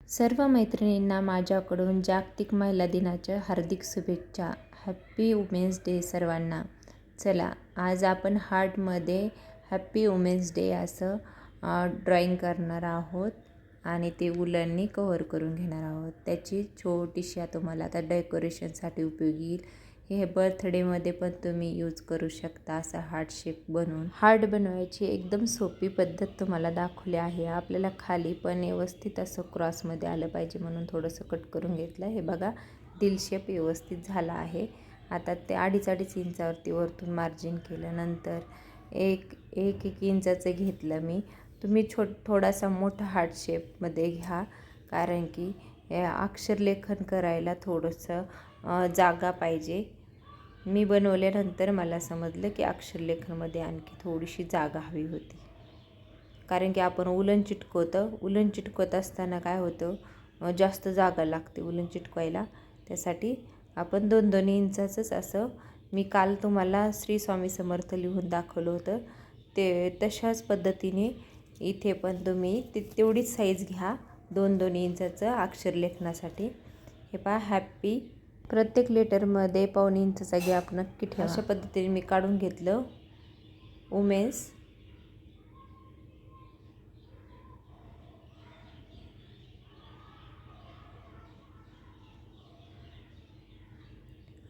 सर्व मैत्रिणींना माझ्याकडून जागतिक महिला दिनाच्या हार्दिक शुभेच्छा. हॅप्पी वुमेन्स डे सर्वांना. चला, आज आपण हार्टमध्ये हॅप्पी वुमेन्स डे असं ड्रॉइंग करणार आहोत आणि ते उलननी कव्हर करून घेणार आहोत. त्याची छोटीशी तुम्हाला आता डेकोरेशनसाठी उपयोगी येईल. हे बर्थडेमध्ये पण तुम्ही यूज करू शकता. असं हार्ट शेप बनवून हार्ट बनवायची एकदम सोपी पद्धत तुम्हाला दाखवली आहे. आपल्याला खाली पण व्यवस्थित असं क्रॉसमध्ये आलं पाहिजे म्हणून थोडंसं कट करून घेतलं. हे बघा, दिल शेप व्यवस्थित झाला आहे. आता ते 2.5 इंचावरती वरतून मार्जिन केलं. नंतर एक इंचाचं घेतलं मी. तुम्ही थोडासा मोठा हार्ट शेपमध्ये घ्या, कारण की अक्षरलेखन करायला थोडंसं जागा पाहिजे. मी बनवल्यानंतर मला समजलं की अक्षरलेखनमध्ये आणखी थोडीशी जागा हवी होती, कारण की आपण उलन चिटकवत असताना काय होतं, जास्त जागा लागते उलन चिटकवायला. त्यासाठी आपण 2-2 इंचाचंच असं, मी काल तुम्हाला श्री स्वामी समर्थ लिहून दाखवलं होतं ते तशाच पद्धतीने इथे पण तुम्ही तेवढीच साईज घ्या, 2-2 इंचाचं अक्षरलेखनासाठी. हे पहा, हॅप्पी प्रत्येक लेटरमध्ये 1.25 इंचाचा गॅप नक्की ठेवा. अशा पद्धतीने मी काढून घेतलं वुमेन्स.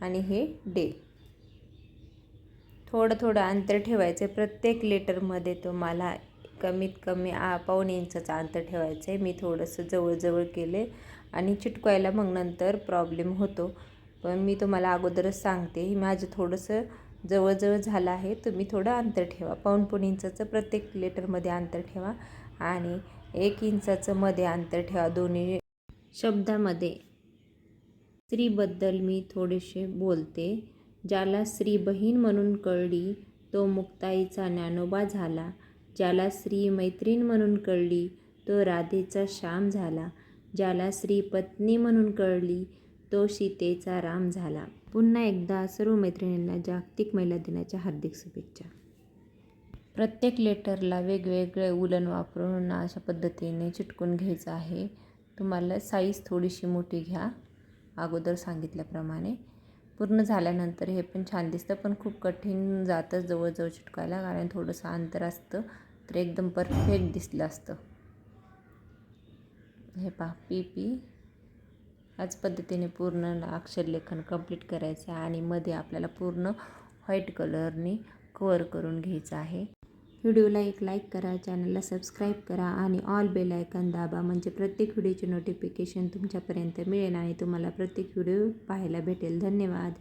आणि हे डे. थोडं अंतर ठेवायचं आहे प्रत्येक लेटरमध्ये. तुम्हाला कमीत कमी 1.25 इंचाचं अंतर ठेवायचं आहे. मी थोडंसं जवळ केले आणि चिटकवायला मग नंतर प्रॉब्लेम होतो, पण मी तुम्हाला अगोदरच सांगते, माझं थोडंसं जवळ झालं आहे. तुम्ही थोडं अंतर ठेवा. 1.25 इंचाचं प्रत्येक लेटरमध्ये अंतर ठेवा आणि 1 इंचाचं मध्ये अंतर ठेवा दोन्ही शब्दामध्ये. स्त्रीबद्दल मी थोडेसे बोलते. ज्याला स्त्री बहीण म्हणून कळली तो मुक्ताईचा ज्ञानोबा झाला. ज्याला स्त्री मैत्रीण म्हणून कळली तो राधेचा श्याम झाला. ज्याला स्त्री पत्नी म्हणून कळली तो सीतेचा राम झाला. पुन्हा एकदा सर्व मैत्रिणींना जागतिक महिला दिनाच्या हार्दिक शुभेच्छा. प्रत्येक लेटरला वेगवेगळे उलन वापरून अशा पद्धतीने चिटकून घ्यायचं आहे. तुम्हाला साईज थोडीशी मोठी घ्या अगोदर सांगितल्याप्रमाणे. पूर्ण झाल्यानंतर हे पण छान दिसतं, पण खूप कठीण जातं जवळ चिटकायला, कारण थोडंसं अंतर असतं तर एकदम परफेक्ट दिसलं असतं. हे पहा, PP याच पद्धतीने पूर्ण अक्षरलेखन कंप्लीट करायचं आहे आणि मध्ये आपल्याला पूर्ण व्हाईट कलरने कव्हर करून घ्यायचं आहे. व्हिडिओला एक लाईक करा, चॅनलला सबस्क्राईब करा आणि ऑल बेल आयकॉन दाबा, म्हणजे प्रत्येक व्हिडिओचे नोटिफिकेशन तुमच्यापर्यंत मिळेल आणि तुम्हाला प्रत्येक व्हिडिओ पाहायला भेटेल. धन्यवाद.